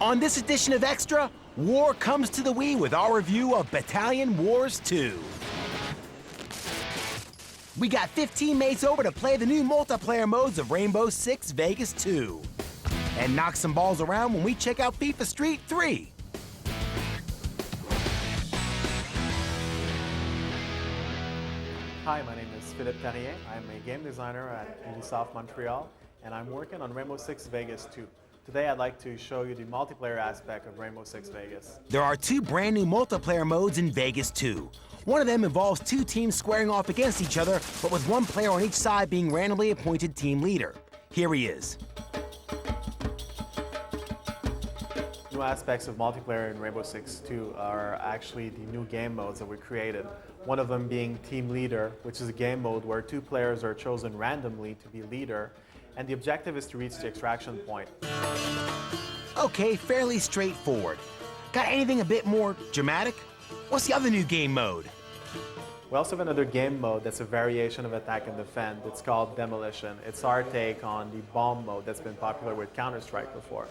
On this edition of Extra, War comes to the Wii with our review of Battalion Wars 2. We got 15 mates over to play the new multiplayer modes of Rainbow Six Vegas 2. And knock some balls around when we check out FIFA Street 3. Hi, my name is Philippe Carrier. I'm a game designer at Ubisoft Montreal, and I'm working on Rainbow Six Vegas 2. Today I'd like to show you the multiplayer aspect of Rainbow Six Vegas. There are two brand new multiplayer modes in Vegas 2. One of them involves two teams squaring off against each other, but with one player on each side being randomly appointed team leader. Here he is. New aspects of multiplayer in Rainbow Six 2 are actually the new game modes that we created. One of them being Team Leader, which is a game mode where two players are chosen randomly to be leader, and the objective is to reach the extraction point. Okay, fairly straightforward. Got anything a bit more dramatic? What's the other new game mode? We also have another game mode that's a variation of Attack and Defend. It's called Demolition. It's our take on the bomb mode that's been popular with Counter-Strike before.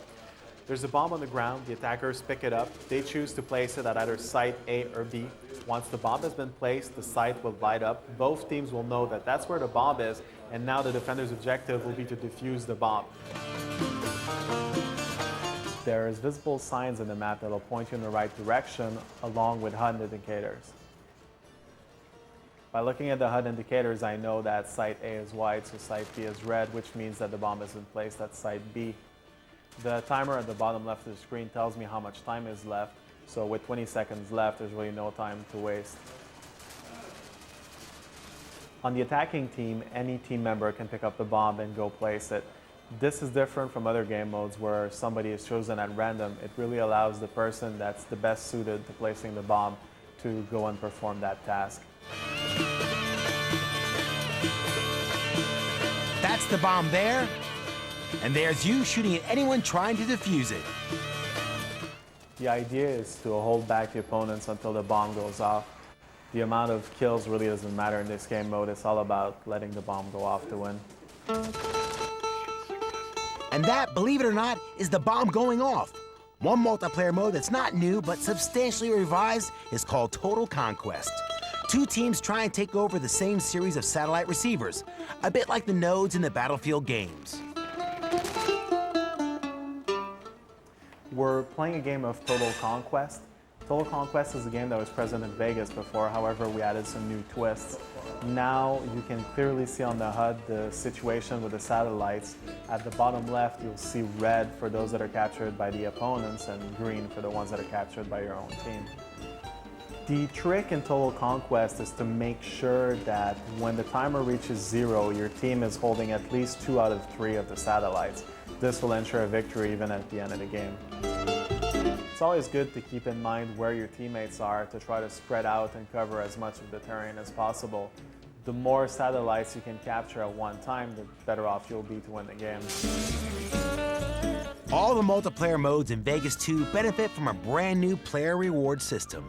There's a bomb on the ground, the attackers pick it up, they choose to place it at either site A or B. Once the bomb has been placed, the site will light up. Both teams will know that that's where the bomb is, and now the defender's objective will be to defuse the bomb. There's visible signs in the map that will point you in the right direction, along with HUD indicators. By looking at the HUD indicators, I know that site A is white, so site B is red, which means that the bomb is in place at site B. The timer at the bottom left of the screen tells me how much time is left, so with 20 seconds left, there's really no time to waste. On the attacking team, any team member can pick up the bomb and go place it. This is different from other game modes where somebody is chosen at random. It really allows the person that's the best suited to placing the bomb to go and perform that task. That's the bomb there. And there's you shooting at anyone trying to defuse it. The idea is to hold back the opponents until the bomb goes off. The amount of kills really doesn't matter in this game mode. It's all about letting the bomb go off to win. And that, believe it or not, is the bomb going off. One multiplayer mode that's not new but substantially revised is called Total Conquest. Two teams try and take over the same series of satellite receivers, a bit like the nodes in the Battlefield games. We're playing a game of Total Conquest. Total Conquest is a game that was present in Vegas before, however, we added some new twists. Now you can clearly see on the HUD the situation with the satellites. At the bottom left, you'll see red for those that are captured by the opponents and green for the ones that are captured by your own team. The trick in Total Conquest is to make sure that when the timer reaches 0, your team is holding at least 2 out of 3 of the satellites. This will ensure a victory even at the end of the game. It's always good to keep in mind where your teammates are to try to spread out and cover as much of the terrain as possible. The more satellites you can capture at one time, the better off you'll be to win the game. All the multiplayer modes in Vegas 2 benefit from a brand new player reward system.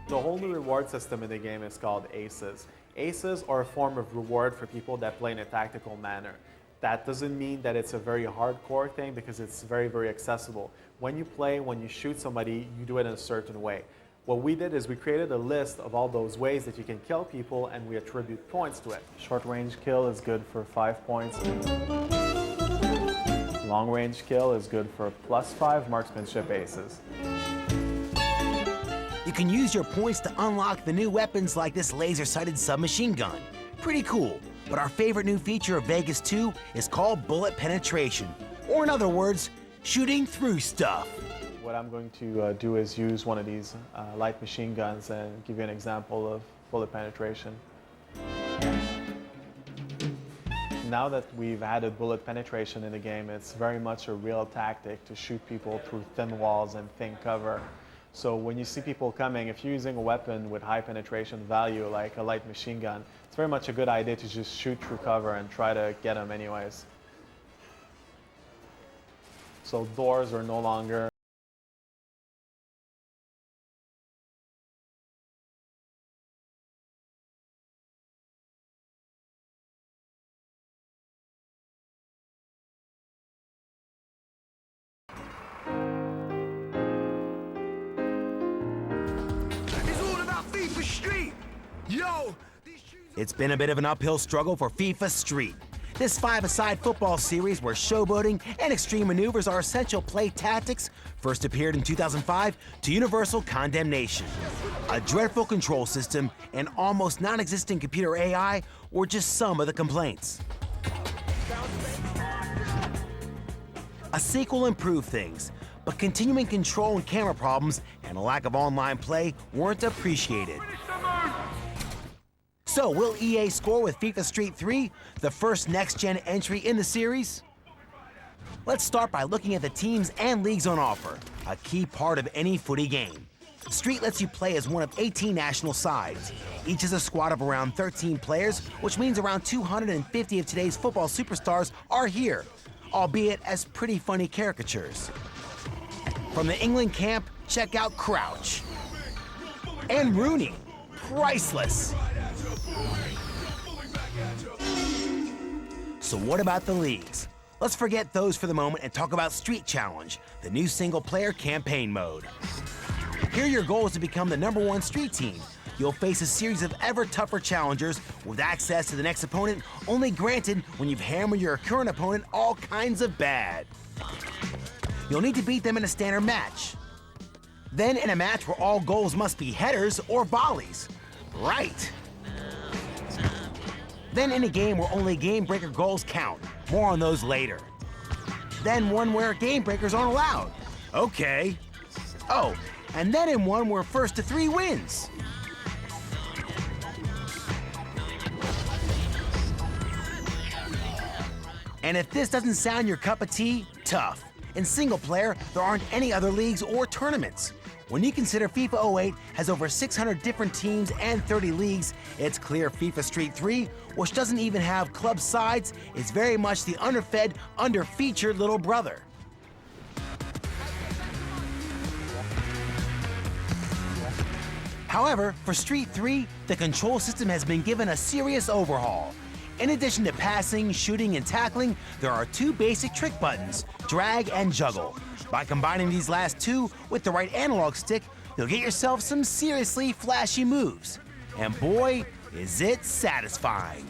The whole new reward system in the game is called ACES. ACES are a form of reward for people that play in a tactical manner. That doesn't mean that it's a very hardcore thing because it's very, very accessible. When you play, when you shoot somebody, you do it in a certain way. What we did is we created a list of all those ways that you can kill people and we attribute points to it. Short range kill is good for 5 points. Long range kill is good for +5 marksmanship aces. You can use your points to unlock the new weapons like this laser-sighted submachine gun. Pretty cool. But our favorite new feature of Vegas 2 is called bullet penetration, or in other words, shooting through stuff. What I'm going to do is use one of these light machine guns and give you an example of bullet penetration. Now that we've added bullet penetration in the game, it's very much a real tactic to shoot people through thin walls and thin cover. So when you see people coming, if you're using a weapon with high penetration value like a light machine gun, it's very much a good idea to just shoot through cover and try to get them anyways. So doors are no longer It's been a bit of an uphill struggle for FIFA Street. This five-a-side football series where showboating and extreme maneuvers are essential play tactics first appeared in 2005 to universal condemnation. A dreadful control system and almost non-existent computer AI were just some of the complaints. A sequel improved things, but continuing control and camera problems and a lack of online play weren't appreciated. So, will EA score with FIFA Street 3, the first next-gen entry in the series? Let's start by looking at the teams and leagues on offer, a key part of any footy game. Street lets you play as one of 18 national sides. Each is a squad of around 13 players, which means around 250 of today's football superstars are here, albeit as pretty funny caricatures. From the England camp, check out Crouch. And Rooney, priceless. So what about the leagues? Let's forget those for the moment and talk about Street Challenge, the new single-player campaign mode. Here your goal is to become the #1 street team. You'll face a series of ever tougher challengers with access to the next opponent only granted when you've hammered your current opponent all kinds of bad. You'll need to beat them in a standard match. Then in a match where all goals must be headers or volleys. Right. Then in a game where only game breaker goals count. More on those later. Then one where game breakers aren't allowed. Okay. Oh, and then in one where first to 3 wins. And if this doesn't sound your cup of tea, tough. In single player, there aren't any other leagues or tournaments. When you consider FIFA 08 has over 600 different teams and 30 leagues, it's clear FIFA Street 3, which doesn't even have club sides, is very much the underfed, underfeatured little brother. However, for Street 3, the control system has been given a serious overhaul. In addition to passing, shooting, and tackling, there are 2 basic trick buttons, drag and juggle. By combining these last 2 with the right analog stick, you'll get yourself some seriously flashy moves. And boy, is it satisfying.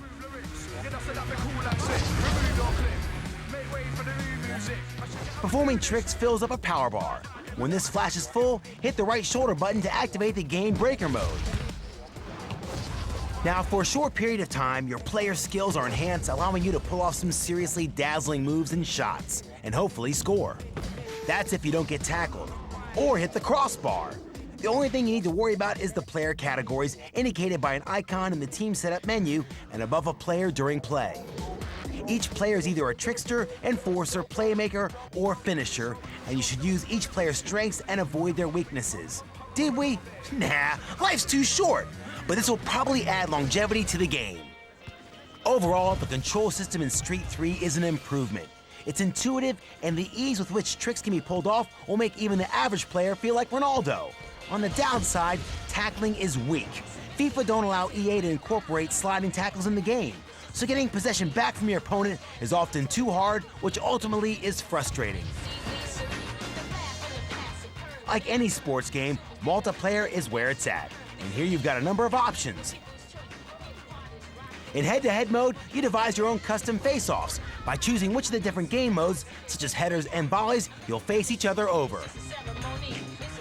Performing tricks fills up a power bar. When this flash is full, hit the right shoulder button to activate the game breaker mode. Now, for a short period of time, your player skills are enhanced, allowing you to pull off some seriously dazzling moves and shots, and hopefully score. That's if you don't get tackled, or hit the crossbar. The only thing you need to worry about is the player categories, indicated by an icon in the team setup menu and above a player during play. Each player is either a trickster, enforcer, playmaker, or finisher, and you should use each player's strengths and avoid their weaknesses. Did we? Nah, life's too short. But this will probably add longevity to the game. Overall, the control system in Street 3 is an improvement. It's intuitive, and the ease with which tricks can be pulled off will make even the average player feel like Ronaldo. On the downside, tackling is weak. FIFA don't allow EA to incorporate sliding tackles in the game, so getting possession back from your opponent is often too hard, which ultimately is frustrating. Like any sports game, multiplayer is where it's at. And here you've got a number of options. In head-to-head mode, you devise your own custom face-offs by choosing which of the different game modes, such as headers and volleys, you'll face each other over.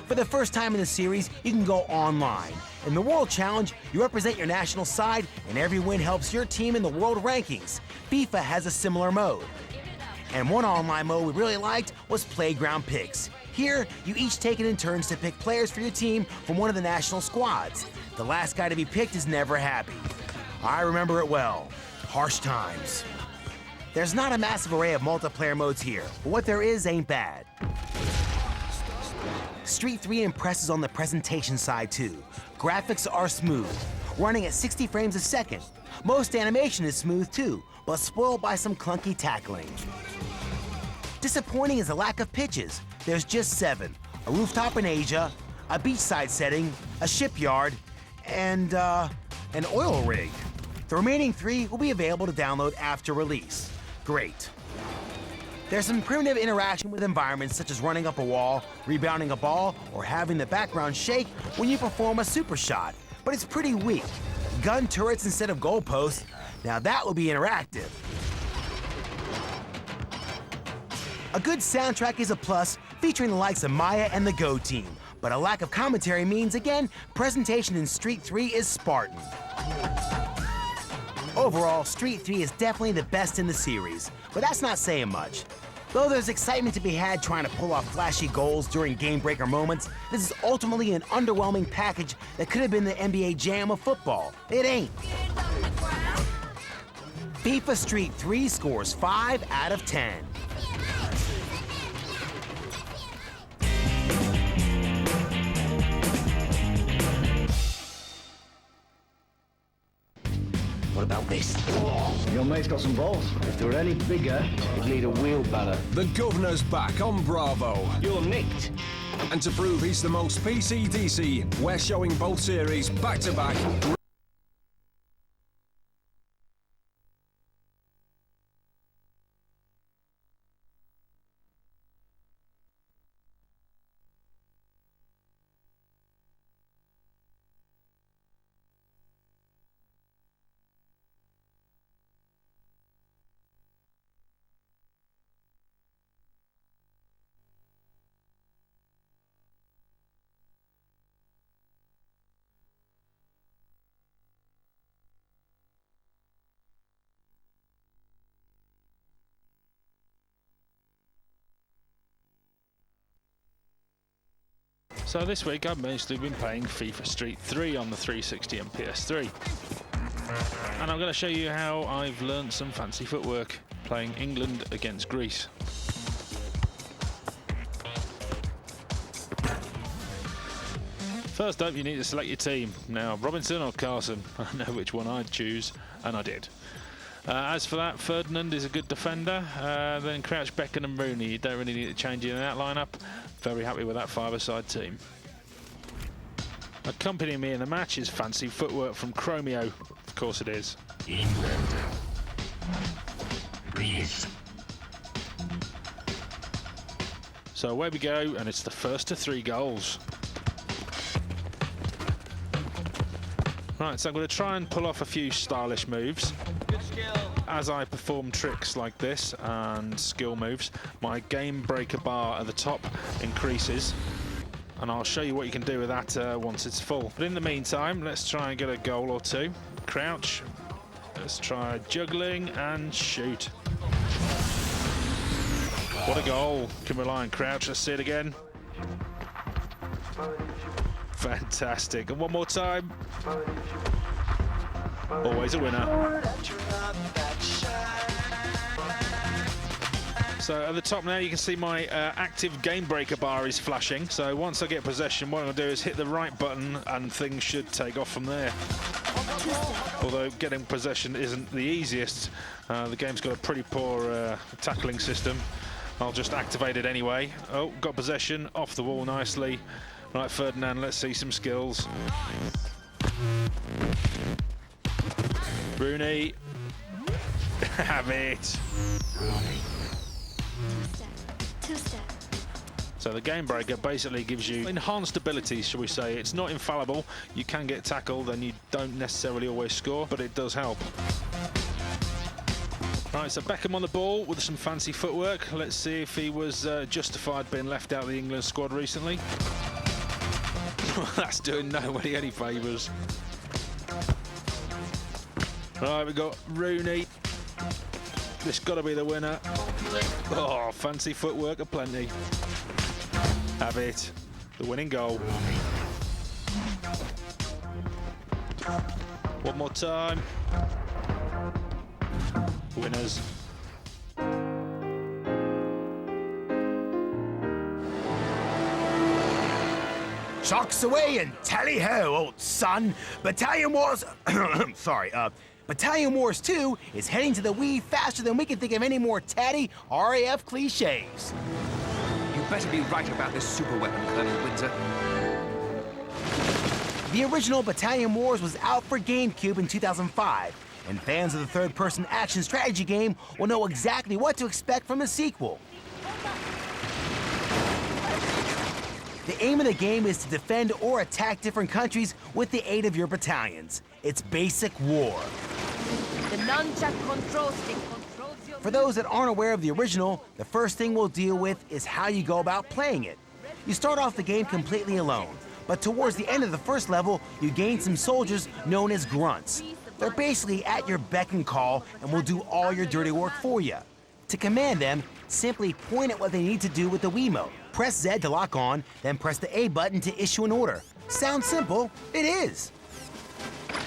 For the first time in the series, you can go online. In the World Challenge, you represent your national side, and every win helps your team in the world rankings. FIFA has a similar mode. And one online mode we really liked was Playground Picks. Here, you each take it in turns to pick players for your team from one of the national squads. The last guy to be picked is never happy. I remember it well. Harsh times. There's not a massive array of multiplayer modes here, but what there is ain't bad. Street 3 impresses on the presentation side too. Graphics are smooth, running at 60 frames a second. Most animation is smooth too, but spoiled by some clunky tackling. Disappointing is the lack of pitches. There's just 7. A rooftop in Asia, a beachside setting, a shipyard, and an oil rig. The remaining 3 will be available to download after release. Great. There's some primitive interaction with environments such as running up a wall, rebounding a ball, or having the background shake when you perform a super shot, but it's pretty weak. gun turrets instead of goalposts. Now that would be interactive. A good soundtrack is a plus, featuring the likes of Maya and the Go Team. But a lack of commentary means, again, presentation in Street 3 is Spartan. Overall, Street 3 is definitely the best in the series, but that's not saying much. Though there's excitement to be had trying to pull off flashy goals during game-breaker moments, this is ultimately an underwhelming package that could have been the NBA Jam of football. It ain't. FIFA Street 3 scores 5 out of 10. What about this? Your mate's got some balls. If they were any bigger, you'd need a wheelbarrow. The governor's back on Bravo. You're nicked. And to prove he's the most PC-DC, we're showing both series back-to-back. So this week I've mostly been playing FIFA Street 3 on the 360 and PS3. And I'm going to show you how I've learned some fancy footwork playing England against Greece. First up, you need to select your team. Now, Robinson or Carson? I know which one I'd choose, and I did. As for that, Ferdinand is a good defender. Then Crouch, Beckham and Rooney. You don't really need to change in that lineup. Very happy with that five-a-side team. Accompanying me in the match is fancy footwork from Chromio. Of course it is. England. Greece. So away we go, and it's the first to 3 goals. Right, so I'm going to try and pull off a few stylish moves. Good skill. As I perform tricks like this and skill moves, my game breaker bar at the top increases, and I'll show you what you can do with that once it's full. But in the meantime, let's try and get a goal or two. Crouch. Let's try juggling and shoot. What a goal. Can rely on Crouch. Let's see it again. Fantastic. And one more time. Always a winner. So at the top now you can see my active game breaker bar is flashing. So once I get possession, what I'm going to do is hit the right button and things should take off from there. Although getting possession isn't the easiest. The game's got a pretty poor tackling system. I'll just activate it anyway. Oh, got possession, off the wall nicely. Right, Ferdinand, let's see some skills. Rooney. Have it. Two-step. So the game breaker basically gives you enhanced abilities, shall we say. It's not infallible. You can get tackled and you don't necessarily always score, but it does help. Right, so Beckham on the ball with some fancy footwork. Let's see if he was justified being left out of the England squad recently. That's doing nobody any favours. Right, we've got Rooney. This got to be the winner. Oh, fancy footwork aplenty. Have it. The winning goal. One more time. Winners. Shocks away and tally-ho, old son. Battalion Wars... sorry, Battalion Wars 2 is heading to the Wii faster than we can think of any more tatty RAF cliches. You better be right about this super weapon, Colonel Windsor. The original Battalion Wars was out for GameCube in 2005, and fans of the third-person action strategy game will know exactly what to expect from the sequel. The aim of the game is to defend or attack different countries with the aid of your battalions. It's basic war. The nunchuck control stick controls your... For those that aren't aware of the original, the first thing we'll deal with is how you go about playing it. You start off the game completely alone, but towards the end of the first level, you gain some soldiers known as grunts. They're basically at your beck and call and will do all your dirty work for you. To command them, simply point at what they need to do with the Wiimote. Press Z to lock on, then press the A button to issue an order. Sounds simple, it is.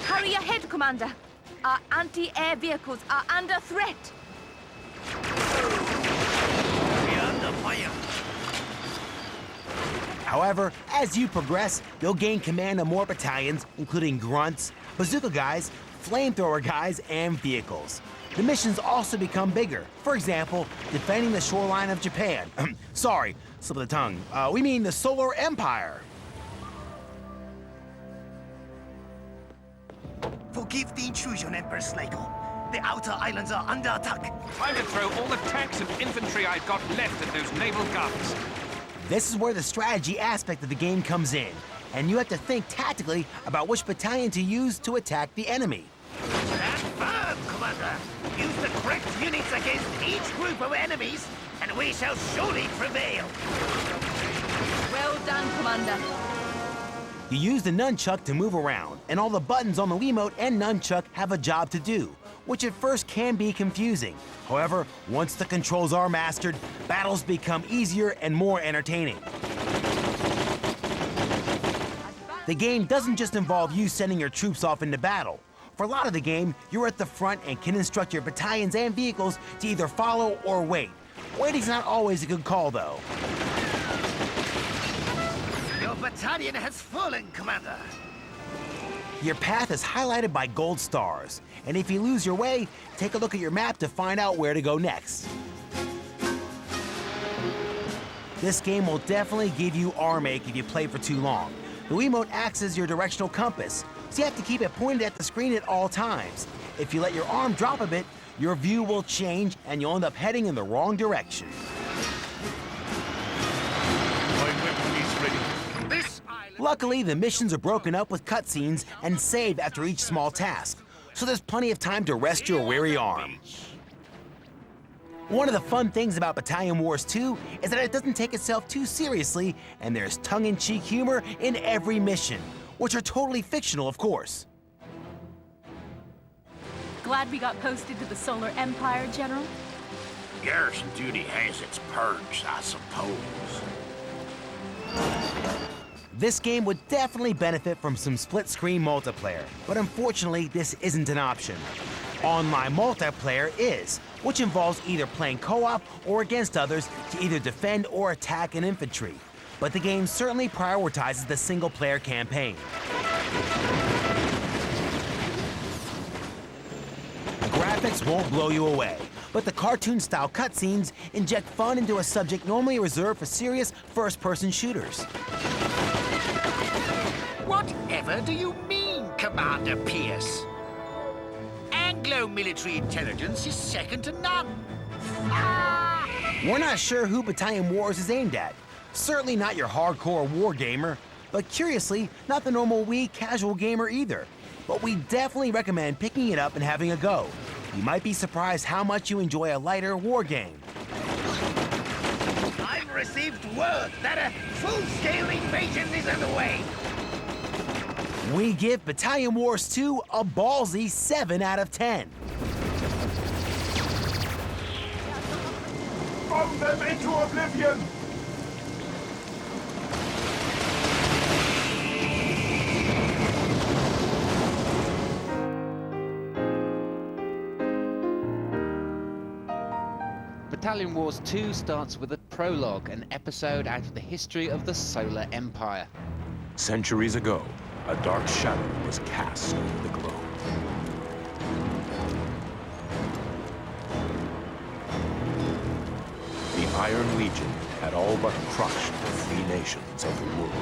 Hurry ahead, Commander. Our anti-air vehicles are under threat. However, as you progress, you'll gain command of more battalions, including grunts, bazooka guys, flamethrower guys, and vehicles. The missions also become bigger. For example, defending the shoreline of Japan. Sorry, slip of the tongue. We mean the Solar Empire. Forgive the intrusion, Emperor Slagle. The outer islands are under attack. Time to throw all the tanks and infantry I've got left at those naval guns. This is where the strategy aspect of the game comes in, and you have to think tactically about which battalion to use to attack the enemy. Stand firm, Commander. Use the correct units against each group of enemies, and we shall surely prevail. Well done, Commander. You use the nunchuck to move around, and all the buttons on the Wiimote and nunchuck have a job to do, which at first can be confusing. However, once the controls are mastered, battles become easier and more entertaining. The game doesn't just involve you sending your troops off into battle. For a lot of the game, you're at the front and can instruct your battalions and vehicles to either follow or wait. Waiting's not always a good call, though. Your battalion has fallen, Commander. Your path is highlighted by gold stars, and if you lose your way, take a look at your map to find out where to go next. This game will definitely give you arm ache if you play for too long. The Wiimote acts as your directional compass, so you have to keep it pointed at the screen at all times. If you let your arm drop a bit, your view will change and you'll end up heading in the wrong direction. Luckily, the missions are broken up with cutscenes and saved after each small task, so there's plenty of time to rest your weary arm. One of the fun things about Battalion Wars 2 is that it doesn't take itself too seriously, and there's tongue-in-cheek humor in every mission, which are totally fictional, of course. Glad we got posted to the Solar Empire, General? Garrison duty has its perks, I suppose. This game would definitely benefit from some split-screen multiplayer, but unfortunately, this isn't an option. Online multiplayer is, which involves either playing co-op or against others to either defend or attack an infantry. But the game certainly prioritizes the single-player campaign. The graphics won't blow you away, but the cartoon-style cutscenes inject fun into a subject normally reserved for serious first-person shooters. Whatever do you mean, Commander Pierce? Anglo-military intelligence is second to none. We're not sure who Battalion Wars is aimed at. Certainly not your hardcore war gamer, but curiously, not the normal Wii casual gamer either. But we definitely recommend picking it up and having a go. You might be surprised how much you enjoy a lighter war game. I've received word that a full-scale invasion is underway. We give Battalion Wars 2 a ballsy 7 out of 10. Bomb them into oblivion! Battalion Wars 2 starts with a prologue, an episode out of the history of the Solar Empire. Centuries ago, a dark shadow was cast over the globe. The Iron Legion had all but crushed the free nations of the world.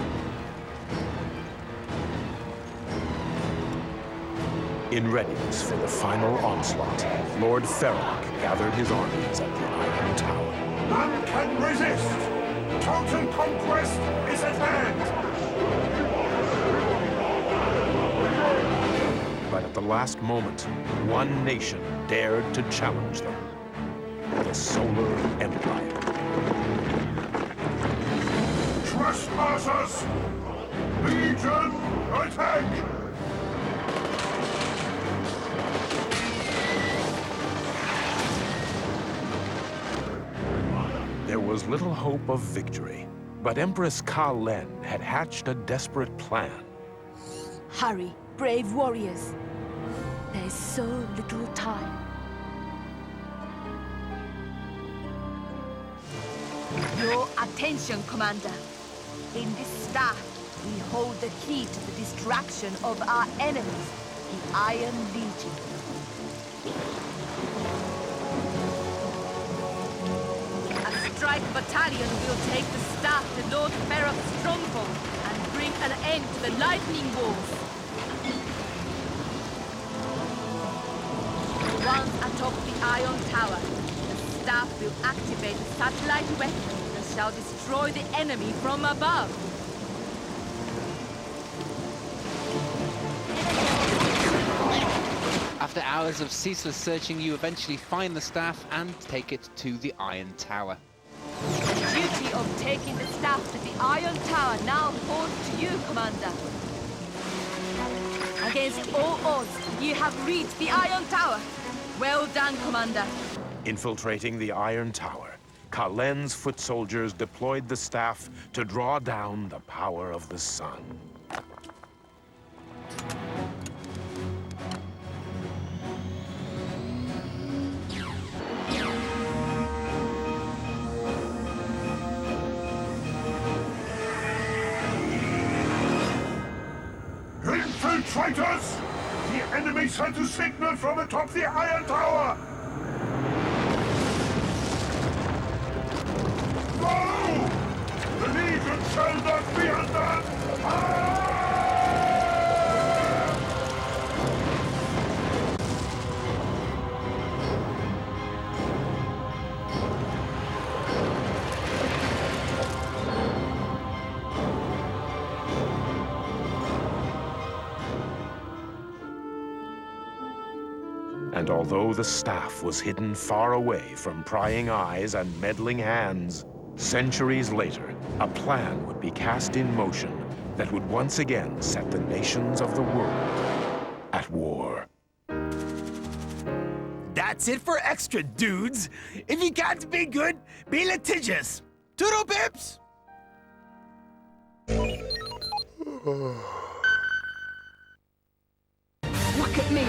In readiness for the final onslaught, Lord Ferrock gathered his armies at the Iron Tower. None can resist! Total conquest is at hand! But at the last moment, one nation dared to challenge them. The Solar Empire. Trespassers! Legion, attack! There was little hope of victory, but Empress Ka-Len had hatched a desperate plan. Hurry, brave warriors. There is so little time. Your attention, Commander. In this staff, we hold the key to the distraction of our enemies, the Iron Legion. A strike battalion will take the staff to Lord Ferroth's stronghold and bring an end to the Lightning Wars. Once atop the Iron Tower, the staff will activate a satellite weapon that shall destroy the enemy from above. After hours of ceaseless searching, you eventually find the staff and take it to the Iron Tower. The duty of taking the staff to the Iron Tower now falls to you, Commander. Against all odds, you have reached the Iron Tower. Well done, Commander. Infiltrating the Iron Tower, Ka-Len's foot soldiers deployed the staff to draw down the power of the sun. Infiltrators! The enemy sent a signal from atop the Iron Tower! No! The Legion shall not be undone! And although the staff was hidden far away from prying eyes and meddling hands, centuries later, a plan would be cast in motion that would once again set the nations of the world at war. That's it for extra, dudes. If you got to be good, be litigious. Toodle pips! Look at me.